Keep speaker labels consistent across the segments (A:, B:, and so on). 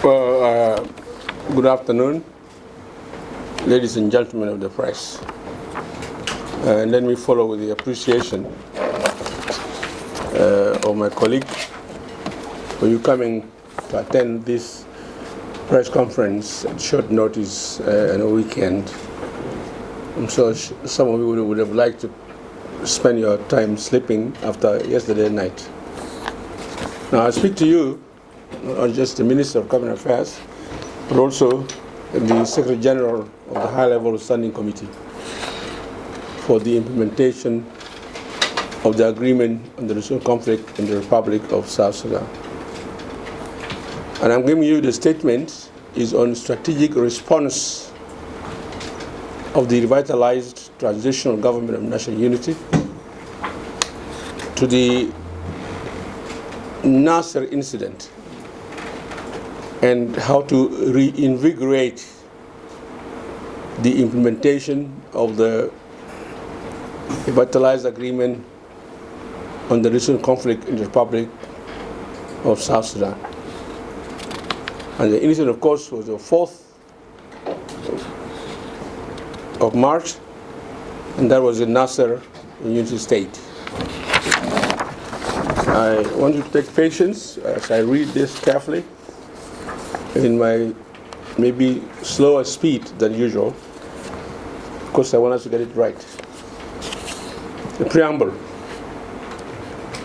A: Well, good afternoon, ladies and gentlemen of the press. And let me follow with the appreciation of my colleague for you coming to attend this press conference at short notice on a weekend. I'm sure some of you would have liked to spend your time sleeping after yesterday night. Now I speak to you, not just the Minister of Cabinet Affairs, but also the Secretary General of the High-Level Standing Committee for the implementation of the agreement on the recent conflict in the Republic of South Sudan. And I'm giving you the statement is on strategic response of the revitalized transitional government of national unity to the Nasser incident and how to reinvigorate the implementation of the revitalized agreement on the recent conflict in the Republic of South Sudan. And the incident, of course, was the 4th of March, and that was in Nasser, in Unity State. I want you to take patience as I read this carefully in my maybe slower speed than usual, because I want us to get it right. The preamble.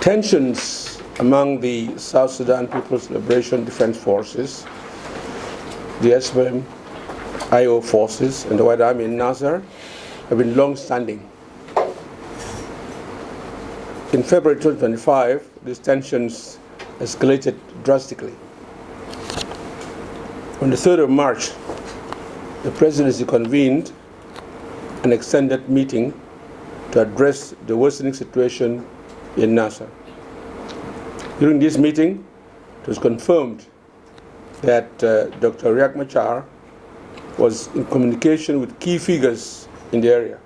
A: Tensions among the South Sudan People's Liberation Defense Forces, the SPLM-IO forces, and the White Army in Nasser have been long-standing. In February 2025, these tensions escalated drastically. On the 3rd of March, the Presidency convened an extended meeting to address the worsening situation in Nasser. During this meeting, it was confirmed that Dr. Riek Machar was in communication with key figures in the area.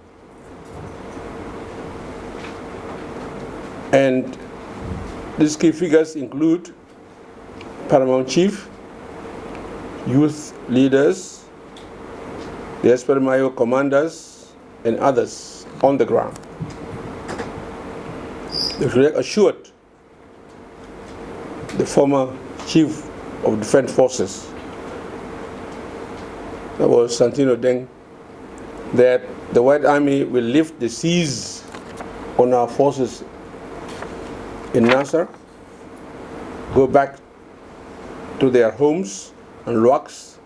A: And these key figures include Paramount Chief, youth leaders, the SPLM-IO commanders, and others on the ground. They assured the former Chief of Defense Forces, that was Santino Deng, that the White Army will lift the siege on our forces in Nasser, go back to their homes and Luaks,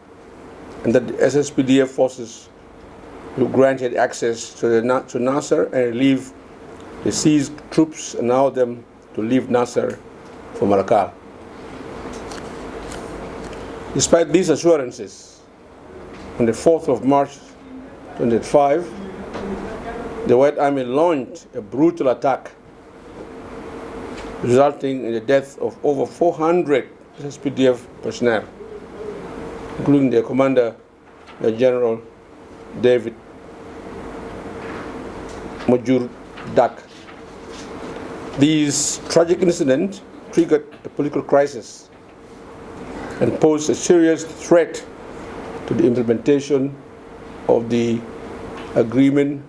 A: and that the SSPDF forces who granted access to Nasser and relieve the seized troops and allow them to leave Nasser for Malakal. Despite these assurances, on the 4th of March 2025, the White Army launched a brutal attack, resulting in the death of over 400 SSPDF personnel, including their commander, General David Majur Dak. These tragic incidents triggered a political crisis and posed a serious threat to the implementation of the agreement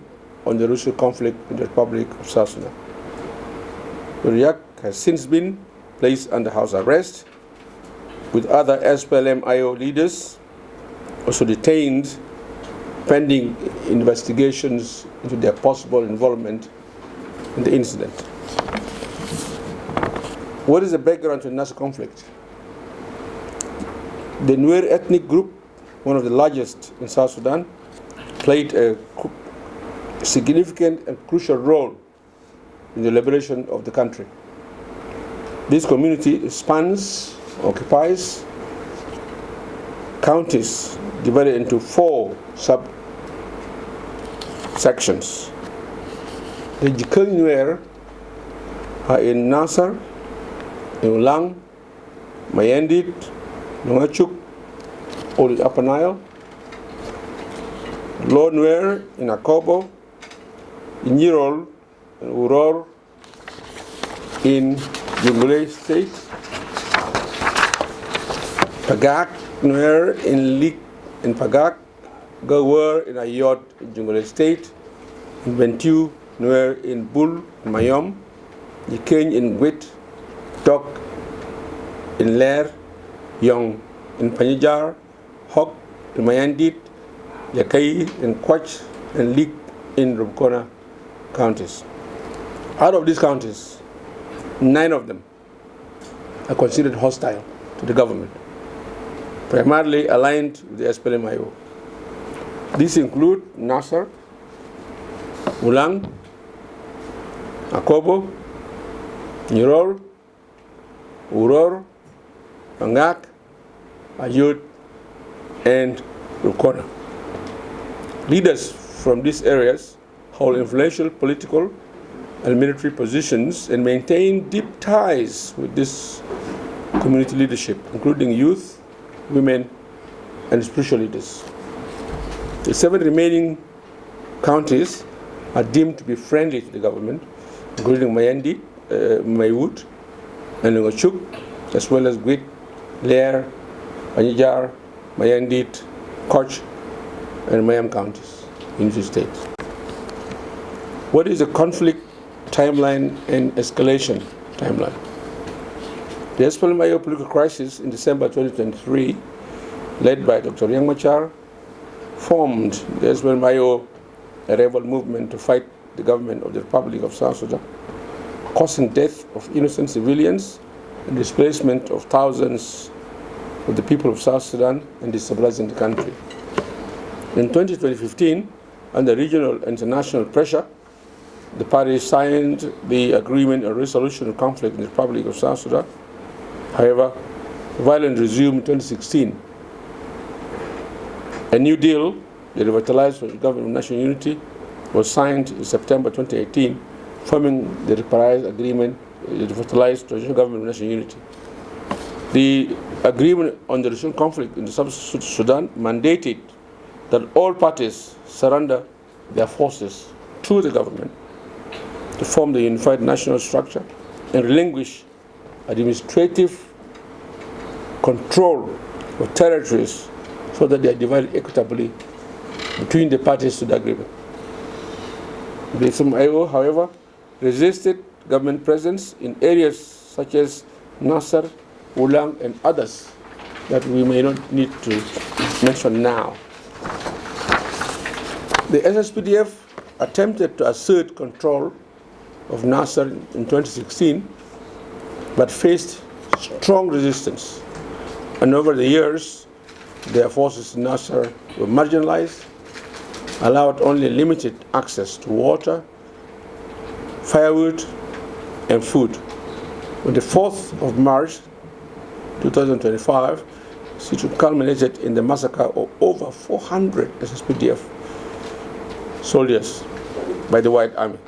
A: on the recent conflict in the Republic of South Sudan. Riek has since been placed under house arrest, with other SPLM-IO leaders also detained pending investigations into their possible involvement in the incident. What is the background to the Nasser conflict? The Nuer ethnic group, one of the largest in South Sudan, played a significant and crucial role in the liberation of the country. This community occupies counties divided into 4 sub-sections. The Jikal Nuer are in Nasser, in Ulang, Mayendit, Nungachuk, all in Upper Nile, Low Nuer in Akobo, in Yirol, in Uror, in Jonglei State, Pagak, Nuer in Lik in Pagak, Gawar in Ayod in Jungle State, in Bentiu, Nuer in Bul in Mayom, Yikeng in Gwit, Tok in Ler, Yong in Panyajar, Hok in Mayandit, Yakai in Kwach, and Lik in Rubkona counties. Out of these counties, 9 of them are considered hostile to the government, primarily aligned with the SPLM-IO. These include Nasser, Ulang, Akobo, Nirol, Uror, Pangak, Ayud, and Rukona. Leaders from these areas hold influential political and military positions and maintain deep ties with this community leadership, including youth, women, and spiritual leaders. The 7 remaining counties are deemed to be friendly to the government, including Mayandi, Maywood, and Ngochuk, as well as Gwit, Lair, Panyajar, Mayandit, Koch, and Mayam counties in the states. What is the conflict timeline and escalation timeline? The SPLM-IO political crisis in December 2023, led by Dr. Riek Machar, formed the SPLM-IO rebel movement to fight the government of the Republic of South Sudan, causing death of innocent civilians and displacement of thousands of the people of South Sudan and destabilizing the country. In 2015, under regional and international pressure, the parties signed the agreement on resolution of conflict in the Republic of South Sudan. However, violence resumed in 2016. A new deal, the revitalized Government of National Unity, was signed in September 2018, forming the revised agreement, the revitalized Transitional Government of National Unity. The agreement on the resolution conflict in the South Sudan mandated that all parties surrender their forces to the government to form the unified national structure and relinquish administrative control of territories so that they are divided equitably between the parties to the agreement. The SPLM-IO, however, resisted government presence in areas such as Nasser, Ulang, and others that we may not need to mention now. The SSPDF attempted to assert control of Nasser in 2016, but faced strong resistance. And over the years, their forces in Nasser were marginalized, allowed only limited access to water, firewood, and food. On the 4th of March 2025, it culminated in the massacre of over 400 SSPDF soldiers by the White Army,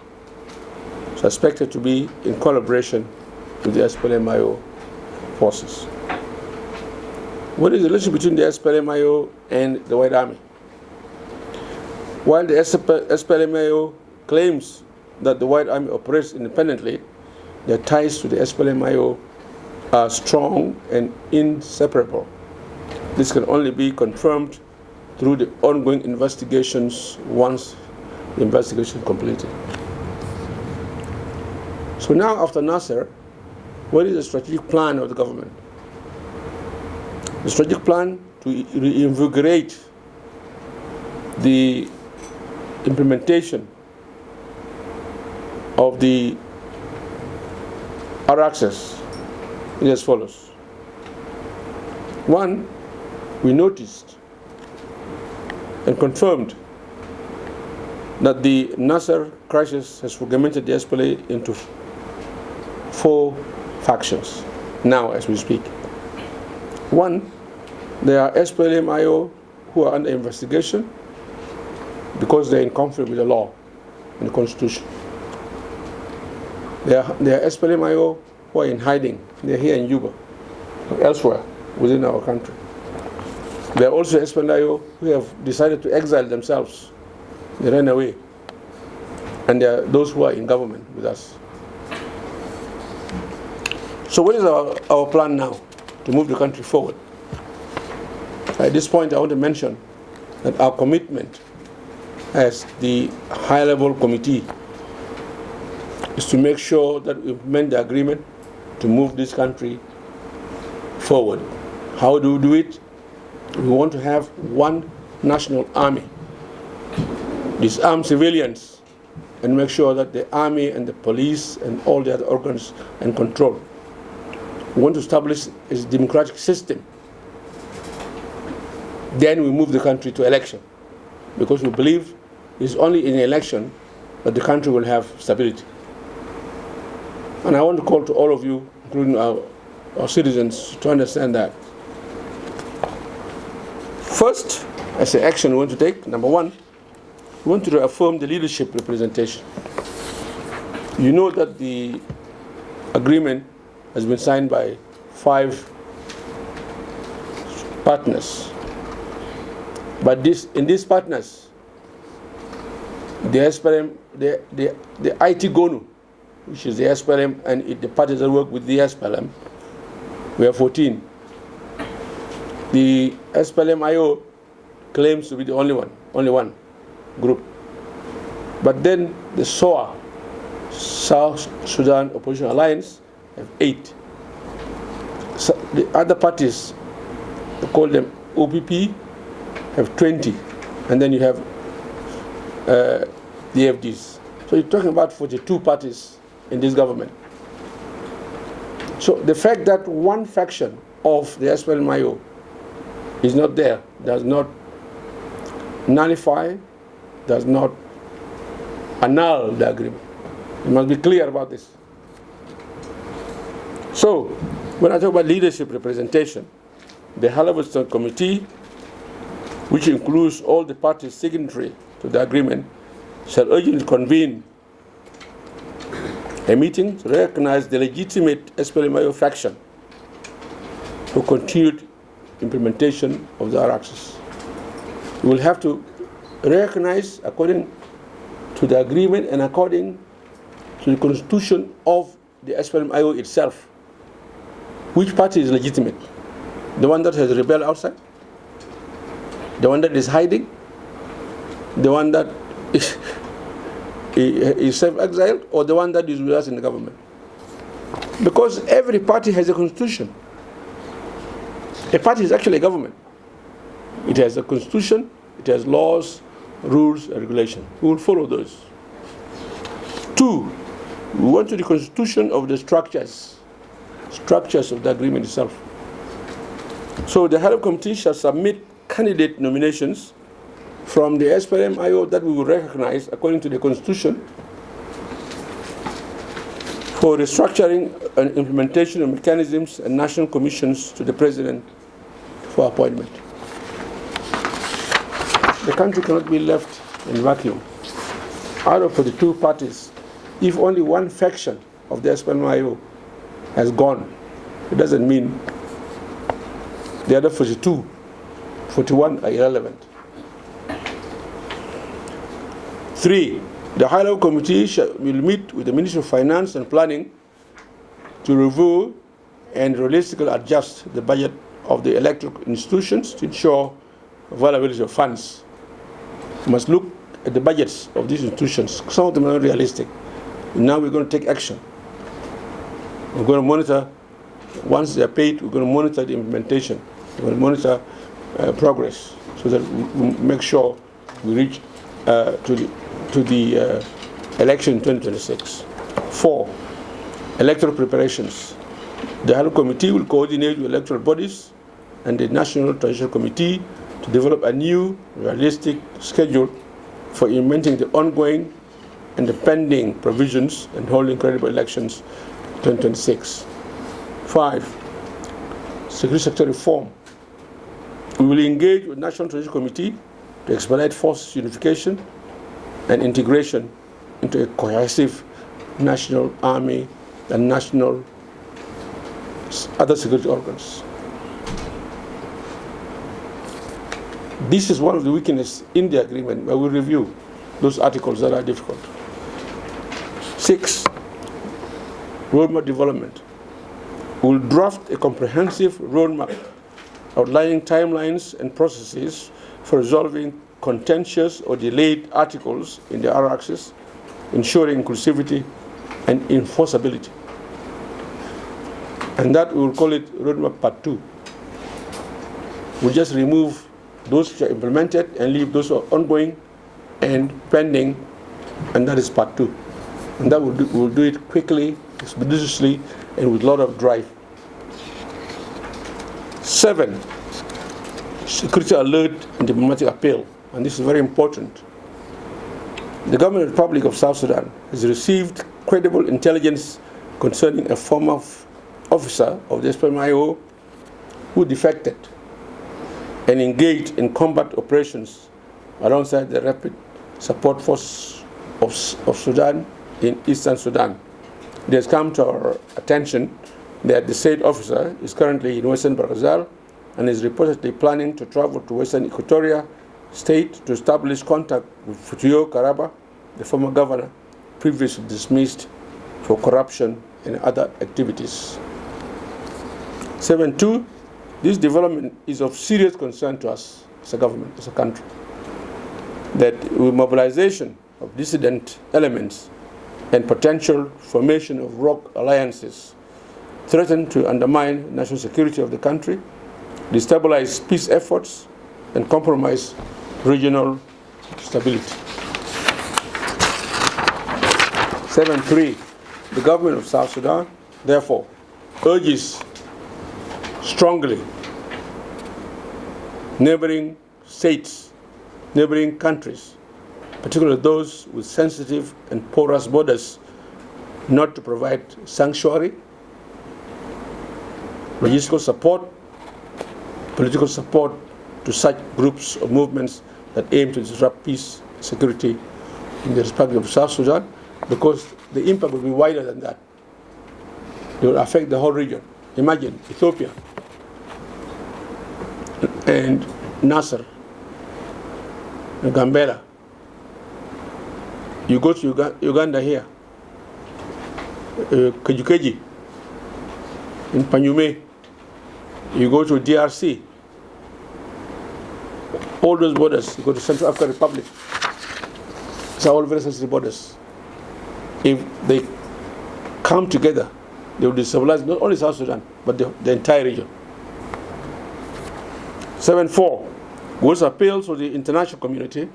A: suspected to be in collaboration with the SPLM-IO forces. What is the relationship between the SPLM-IO and the White Army? While the SPLM-IO claims that the White Army operates independently, their ties to the SPLM-IO are strong and inseparable. This can only be confirmed through the ongoing investigations once the investigation is completed. So now, after Nasser, what is the strategic plan of the government? The strategic plan to reinvigorate the implementation of the R-Access is as follows. 1, we noticed and confirmed that the Nasser crisis has fragmented the SPLA into 4 factions now as we speak. 1, there are SPLM-IO who are under investigation because they're in conflict with the law and the constitution. There are SPLM-IO who are in hiding. They're here in Juba, or elsewhere within our country. There are also SPLM-IO who have decided to exile themselves. They ran away. And there are those who are in government with us. So what is our plan now to move the country forward? At this point, I want to mention that our commitment as the high-level committee is to make sure that we implement the agreement to move this country forward. How do we do it? We want to have one national army, disarm civilians, and make sure that the army and the police and all the other organs and control. We want to establish a democratic system. Then we move the country to election, because we believe it's only in election that the country will have stability. And I want to call to all of you, including our citizens, to understand that. First, as an action we want to take, number one, we want to affirm the leadership representation. You know that the agreement has been signed by 5 partners. But in these partners, the SPLM, the IT GONU, which is the SPLM and the parties that work with the SPLM, we have 14. The SPLM-IO claims to be the only one group. But then the SOA, South Sudan Opposition Alliance, have 8. So the other parties, they call them OPP, have 20. And then you have the FDs. So you're talking about 42 parties in this government. So the fact that one faction of the SPLM-IO is not there does not nullify, does not annul the agreement. You must be clear about this. So, when I talk about leadership representation, the High-Level Committee, which includes all the parties signatory to the agreement, shall urgently convene a meeting to recognize the legitimate SPLM-IO faction for continued implementation of the R-axis. We will have to recognize, according to the agreement and according to the constitution of the SPLM-IO itself, which party is legitimate. The one that has rebelled outside? The one that is hiding? The one that is self-exiled? Or the one that is with us in the government? Because every party has a constitution. A party is actually a government. It has a constitution, it has laws, rules, and regulations. We will follow those. 2, we want to the constitution of the structures of the agreement itself. So the High-Level Committee shall submit candidate nominations from the SPLM-IO that we will recognize according to the constitution for restructuring and implementation of mechanisms and national commissions to the President for appointment. The country cannot be left in vacuum. Out of the 2 parties, if only one faction of the SPLM-IO has gone, it doesn't mean the other 41 are irrelevant. 3, the High-Level Committee will meet with the Ministry of Finance and Planning to review and realistically adjust the budget of the electoral institutions to ensure availability of funds. We must look at the budgets of these institutions. Some of them are not realistic. Now we're going to take action. We're going to monitor, once they're paid, we're going to monitor the implementation. We're going to monitor progress so that we make sure we reach to the election in 2026. 4, electoral preparations. The High-Level Committee will coordinate with electoral bodies and the National Transitional Committee to develop a new, realistic schedule for implementing the ongoing and the pending provisions and holding credible elections 2026. 5, Security Sector reform. We will engage with National Transitional Committee to expedite forces unification and integration into a cohesive national army and national other security organs. This is one of the weaknesses in the agreement, where we review those articles that are difficult. 6, roadmap development. We will draft a comprehensive roadmap outlining timelines and processes for resolving contentious or delayed articles in the R-axis, ensuring inclusivity and enforceability. And that we will call it Roadmap Part 2. We'll just remove those which are implemented and leave those who are ongoing and pending, and that is Part 2. And that we'll do it quickly, expeditiously, and with a lot of drive. 7, security alert and diplomatic appeal. And this is very important. The Government of the Republic of South Sudan has received credible intelligence concerning a former officer of the SPLM-IO who defected and engaged in combat operations alongside the Rapid Support Force of Sudan in Eastern Sudan. It has come to our attention that the said officer is currently in Western Barghazal and is reportedly planning to travel to Western Equatoria State to establish contact with Futuyo Karaba, the former governor, previously dismissed for corruption and other activities. 7.2, this development is of serious concern to us as a government, as a country, that with mobilization of dissident elements and potential formation of rogue alliances threaten to undermine national security of the country, destabilize peace efforts, and compromise regional stability. 7.3, the government of South Sudan, therefore, urges strongly neighboring states, neighboring countries, particularly those with sensitive and porous borders, not to provide sanctuary, logistical support, political support to such groups or movements that aim to disrupt peace and security in the Republic of South Sudan, because the impact will be wider than that. It will affect the whole region. Imagine Ethiopia and Nasser and Gambela. You go to Uganda here, Kajukeji, in Panyume, you go to DRC, all those borders, you go to Central African Republic, these are all very sensitive borders. If they come together, they will destabilize not only South Sudan, but the entire region. 7.4, we also appeal to the international community,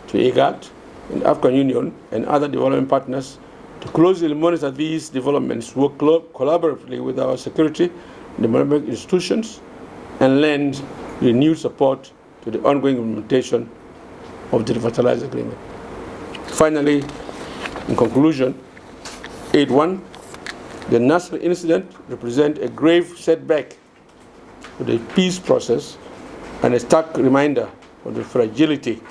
A: to IGAD, and African Union, and other development partners to closely monitor these developments, work collaboratively with our security and development institutions, and lend renewed support to the ongoing implementation of the revitalized agreement. Finally, in conclusion, 8.1, the Nasser incident represents a grave setback to the peace process and a stark reminder of the fragility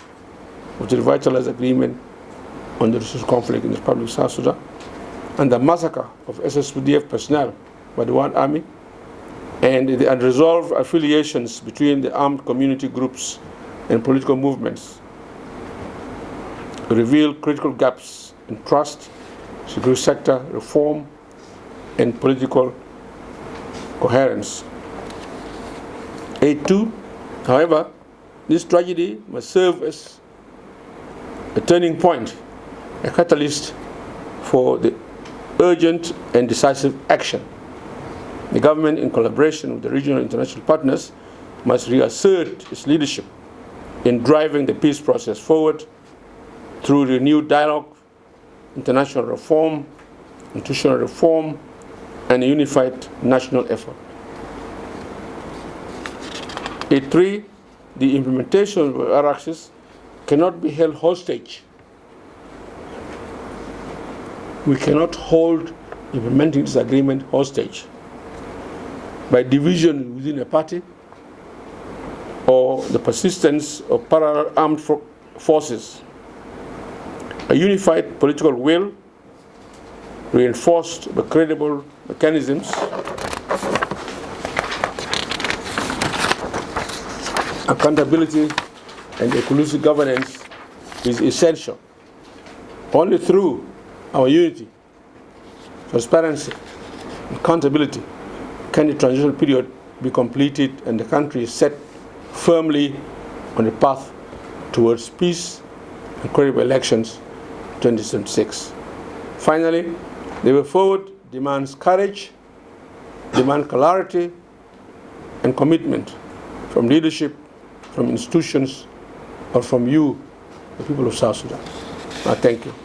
A: of the revitalized agreement on the resource conflict in the Republic of South Sudan, and the massacre of SSPDF personnel by the One Army, and the unresolved affiliations between the armed community groups and political movements reveal critical gaps in trust, security sector reform, and political coherence. 8.2, however, this tragedy must serve as a turning point, a catalyst for the urgent and decisive action. The government, in collaboration with the regional and international partners, must reassert its leadership in driving the peace process forward through renewed dialogue, international reform, institutional reform, and a unified national effort. 8.3, the implementation of our axis cannot be held hostage. We cannot hold implementing this agreement hostage by division within a party or the persistence of parallel armed forces. A unified political will, reinforced by credible mechanisms, accountability, and inclusive governance is essential. Only through our unity, transparency, and accountability can the transitional period be completed and the country is set firmly on the path towards peace and credible elections 2076. Finally, the way forward demands courage, demands clarity and commitment from leadership, from institutions, or from you, the people of South Sudan. Thank you.